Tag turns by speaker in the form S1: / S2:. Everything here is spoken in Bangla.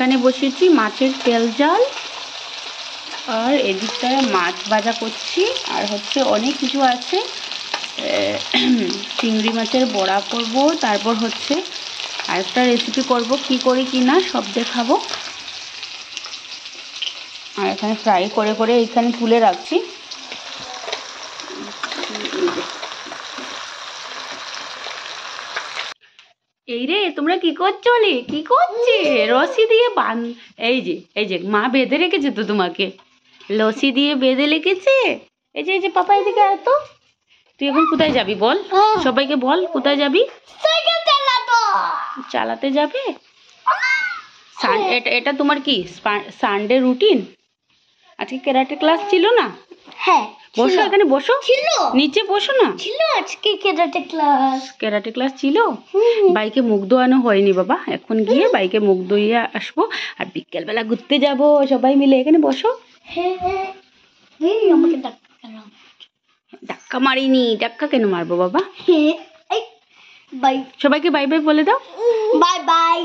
S1: এখানে বসিয়েছি মাছের তেল জাল, আর এদিকটায় মাছ ভাজা করছি, আর হচ্ছে অনেক কিছু আছে। চিংড়ি মাছের বড়া করব, তারপর হচ্ছে আরেকটা রেসিপি করব, কি করি কি না সব দেখাবো। আর এখানে ফ্রাই করে করে এইখানে তুলে রাখছি। এই রে, তোমরা কি করছো? কি করছে? রশি দিয়ে এই যে মা বেঁধে রেখেছে তো তোমাকে, রশি দিয়ে বেঁধে রেখেছে। এই যে পাপা এদিকে আয় তো। তুই এখন কোথায় যাবি বল, সবাইকে বল কোথায় যাবি? চালাতে যাবে? এটা তোমার কি সানডে রুটিন? আজকে ক্যারাটে ক্লাস ছিল না?
S2: হ্যাঁ
S1: বসো, এখানে বসো,
S2: ছিল,
S1: নিচে বসো না।
S2: ছিল আজকে ক্যারাটে ক্লাস
S1: ছিল। বাইকে মুখ ধোয়ানো হয়নি বাবা, এখন গিয়ে বাইকে মুখ ধুইয়ে আসবো, আর বিকেলবেলা ঘুরতে যাব সবাই মিলে। এখানে বসো।
S2: হ্যাঁ আমাকে
S1: ধাক্কা মারিনি, ধাক্কা কেন মারবো বাবা?
S2: বাই,
S1: সবাইকে বাই বাই বলে দাও।
S2: Bye bye.